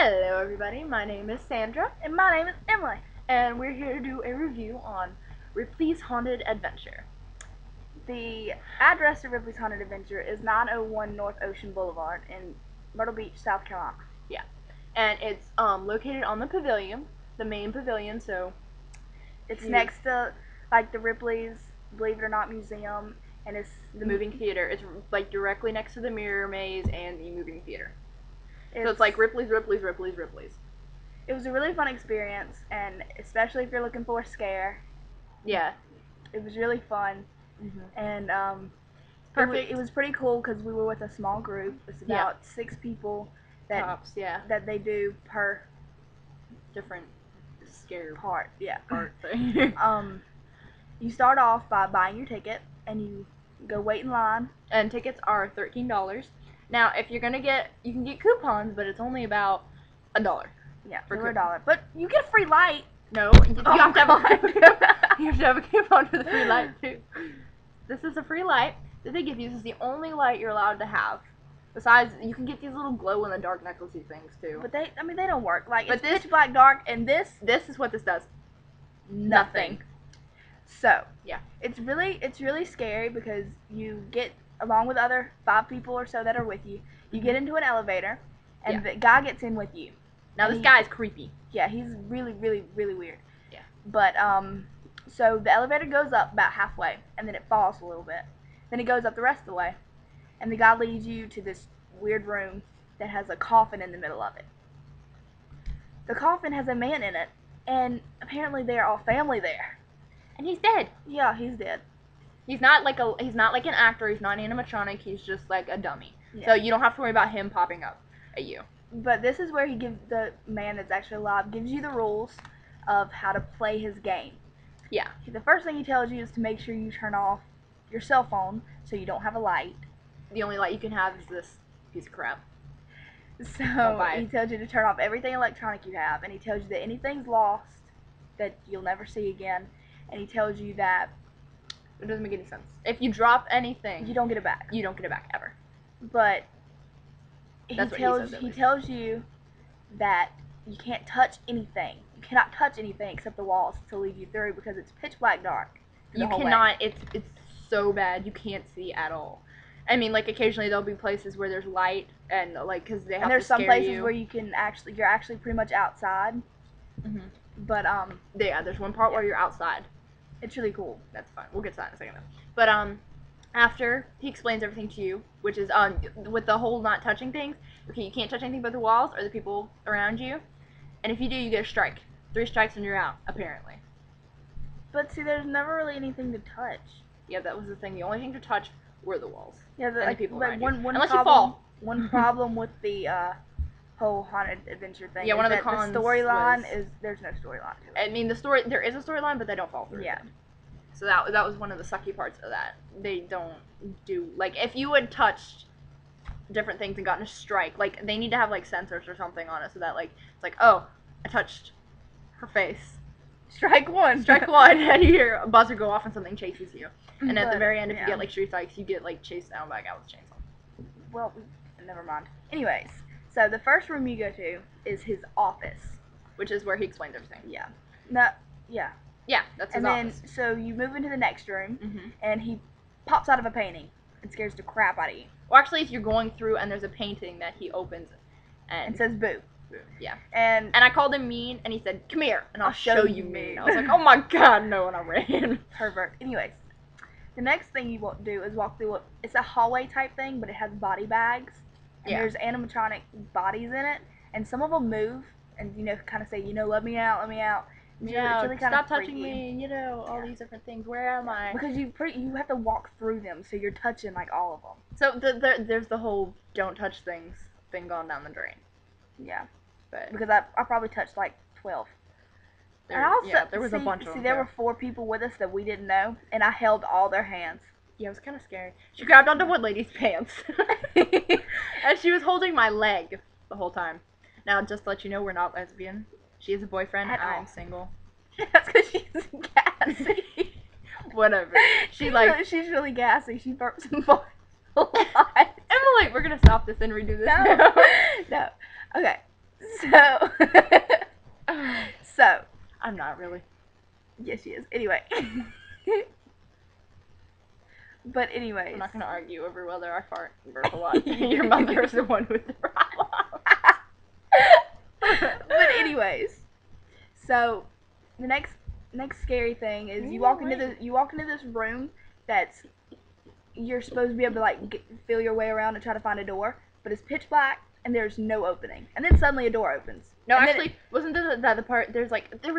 Hello everybody, my name is Sandra, And my name is Emily. and we're here to do a review on Ripley's Haunted Adventure. The address of Ripley's Haunted Adventure is 901 North Ocean Boulevard in Myrtle Beach, South Carolina. Yeah, and it's located on the pavilion, the main pavilion, so It's next to, like, the Ripley's Believe It or Not Museum, and it's the moving theater. It's like directly next to the mirror maze and the moving theater. So it's like Ripley's. It was a really fun experience, and especially if you're looking for a scare. Yeah. It was really fun, and perfect. It was pretty cool because we were with a small group. It's about 6 people that Tops, that they do per different scare part. Yeah. part thing. You start off by buying your ticket, and you go wait in line. And tickets are $13. Now, if you're gonna get, you can get coupons, but it's only about $1. Yeah, for for $1. But you get a free light. No, you have to have a coupon for the free light too. This is a free light that they give you. This is the only light you're allowed to have. Besides, you can get these little glow-in-the-dark necklacey things too. But they don't work. Like, But it's this- pitch black dark, and this is what this does. nothing. So yeah, it's really scary because you get, along with other 5 people or so that are with you, you get into an elevator, and the guy gets in with you. Now this guy's creepy. Yeah, he's really weird. Yeah. But so the elevator goes up about halfway, and then it falls a little bit. Then it goes up the rest of the way, and the guy leads you to this weird room that has a coffin in the middle of it. The coffin has a man in it, and apparently they are all family there. And he's dead. Yeah, he's dead. He's not like an actor. He's not an animatronic. He's just like a dummy. Yeah. So you don't have to worry about him popping up at you. But this is where he gives, the man that's actually alive gives you the rules of how to play his game. Yeah. The first thing he tells you is to make sure you turn off your cell phone so you don't have a light. The only light you can have is this piece of crap. So Bye-bye. he tells you to turn off everything electronic you have, and he tells you that anything's lost that you'll never see again, and he tells you that It doesn't make any sense. If you drop anything, you don't get it back. you don't get it back ever. But That's what he says, at he least. tells you that you can't touch anything. You cannot touch anything except the walls to lead you through because it's pitch black dark. You cannot. It's so bad. You can't see at all. I mean, like occasionally there'll be places where there's light and like because they have And there's to some scare places you. where you're actually pretty much outside. Mhm. But Yeah, there's one part where you're outside. it's really cool. That's fine. We'll get to that in a second though. But after he explains everything to you, which is with the whole not touching things. Okay, you can't touch anything but the walls or the people around you, and if you do, you get a strike. 3 strikes and you're out. Apparently. But see, there's never really anything to touch. Yeah, that was the thing. The only thing to touch were the walls. Yeah, And the people around you. one Unless problem, you fall. One problem with the whole haunted adventure thing. Yeah, is one of the that cons the storyline was- is there's no storyline to it. I mean, there is a storyline, but they don't follow through. Yeah. So that was one of the sucky parts of that. They don't do, like, if you had touched different things and gotten a strike, like, they need to have, like, sensors or something on it so that, like, it's like, oh, I touched her face. Strike one. Strike one, and you hear a buzzer go off and something chases you. And at the But, very end, if you yeah. get, like, 3 strikes, you get, like, chased down by a guy with a chainsaw. Well, never mind. Anyways, so the first room you go to is his office. Which is where he explains everything. Yeah. No. Yeah. Yeah, that's his And then office. so you move into the next room, Mhm. and he pops out of a painting and scares the crap out of you. Well, actually, if you're going through and there's a painting that he opens And and says boo. yeah. And And I called him mean, and he said, "Come here, and I'll I'll show show you you mean." mean. I was like, "Oh my god, no!" And I ran. pervert. Anyways, the next thing you want to do is walk through it's a hallway type thing, but it has body bags. And Yeah. there's animatronic bodies in it, and some of them move and kind of say, let me out, let me out. It's Yeah, really kinda stop touching freaky. me. All Yeah. these different things. Where am I? Because you have to walk through them, so you're touching like all of them. So there's the whole don't touch things thing going down the drain. Yeah. But Because I probably touched like 12. And also, there was a bunch of them. See, there were 4 people with us that we didn't know, and I held all their hands. Yeah, it was kind of scary. She grabbed onto one lady's pants, and she was holding my leg the whole time. Now, just to let you know, we're not lesbian. She has a boyfriend. At I'm all. single. That's because she's gassy. Whatever. She's really gassy. She burps and farts a lot. Emily, we're gonna stop this and redo this. No. now. No. Okay. So, so, I'm not really. yes, she is. Anyway. But anyways. I'm not gonna argue over whether I fart and burp a lot. Your mother is the one with the problem. But anyways, so the next scary thing is you walk into this room that's you're supposed to be able to like feel your way around and try to find a door, but it's pitch black and there's no opening, and then suddenly a door opens. No, and actually, wasn't that the part? It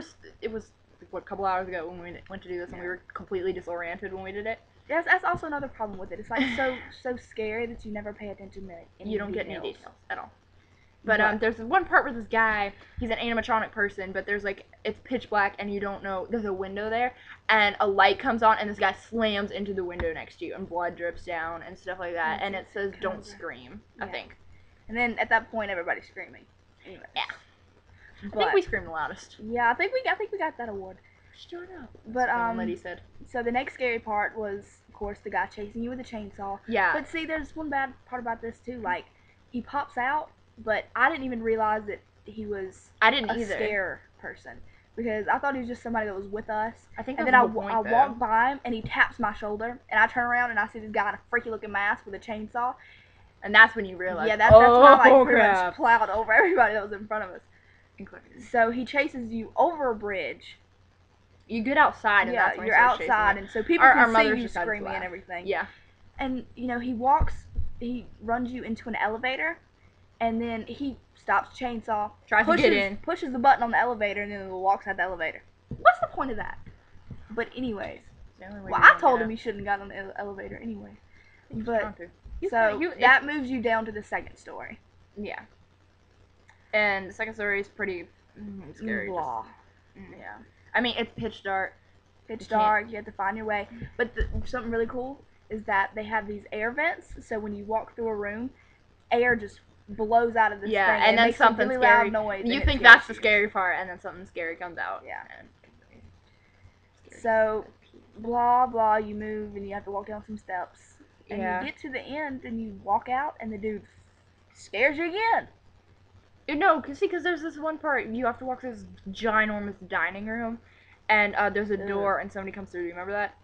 was what, a couple hours ago when we went to do this, and we were completely disoriented when we did it. That's also another problem with it. It's like so scary that you never pay attention to any You don't details. get any details at all. But there's one part where this guy, he's an animatronic person, but there's like, it's pitch black and you don't know, there's a window there, and a light comes on and this guy slams into the window next to you and blood drips down and stuff like that, and it says don't scream, I think. And then at that point everybody's screaming. Anyways. Yeah. But, I think we screamed the loudest. Yeah, I think we got that award. Sure enough. But lady said. So the next scary part was, of course, the guy chasing you with a chainsaw. Yeah. But see, there's one bad part about this too. Like, he pops out, but I didn't even realize that he was a scare person, because I thought he was just somebody that was with us. I think. And then I walk by him and he taps my shoulder, and I turn around and I see this guy in a freaky looking mask with a chainsaw. And that's when you realize. Yeah, that's when I like pretty much plowed over everybody that was in front of us. So he chases you over a bridge. You get outside, and that's when you're outside, and so people can see you screaming and everything. Yeah. And he runs you into an elevator, and then he stops chainsaw, tries to get in, pushes the button on the elevator, and then walks out the elevator. What's the point of that? But anyways, well, I told him he shouldn't have gotten on the elevator anyway. But that moves you down to the second story. Yeah. And the second story is pretty scary. Blah. Yeah. I mean, it's pitch dark. You have to find your way. But something really cool is that they have these air vents, so when you walk through a room, air just blows out of this thing. And then makes something a really scary. loud noise. You think that's the scary part, and then something scary comes out. Yeah. So, blah, blah, you move, and you have to walk down some steps. And you get to the end, and you walk out, and the dude scares you again. No, because there's this one part, you have to walk through this ginormous dining room, and there's a door, and somebody comes through. Do you remember that?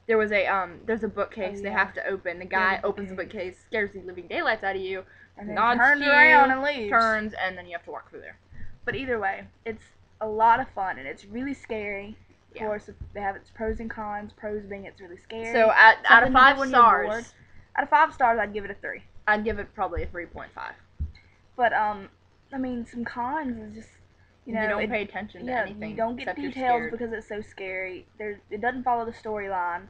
There was there's a bookcase they have to open. The guy opens the bookcase, scares the living daylights out of you, and then turns around and leaves. Turns, and then you have to walk through there. But either way, it's a lot of fun, and it's really scary. Of course, they have its pros and cons. Pros being it's really scary. So out of 5 stars, out of 5 stars, I'd give it a 3. I'd give it probably a 3.5. But I mean, some cons is just, you don't pay attention to anything. You don't get details because it's so scary. It doesn't follow the storyline,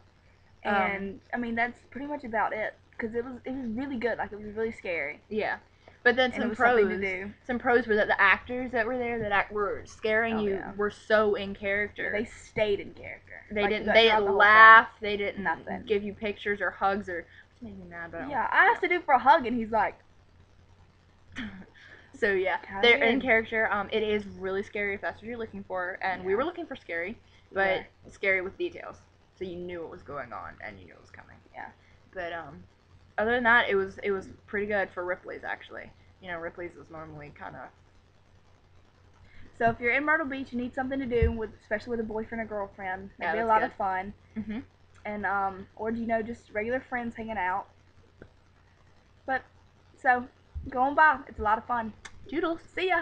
and I mean that's pretty much about it. Because it was really good. Like, it was really scary. Yeah, but then some pros were that the actors that were there that were scaring you were so in character. They stayed in character. They didn't laugh. They didn't give you pictures or hugs or. Which made me mad, but I asked the dude for a hug, and he's like. So yeah, they're in character. It is really scary if that's what you're looking for, and we were looking for scary, but scary with details, so you knew what was going on and you knew it was coming. Yeah. But other than that, it was pretty good for Ripley's actually. Ripley's is normally kind of. So if you're in Myrtle Beach, you need something to do especially with a boyfriend or girlfriend. It'd be a lot of fun. Mhm. And or just regular friends hanging out. But so. Go on by. It's a lot of fun. Doodles. See ya.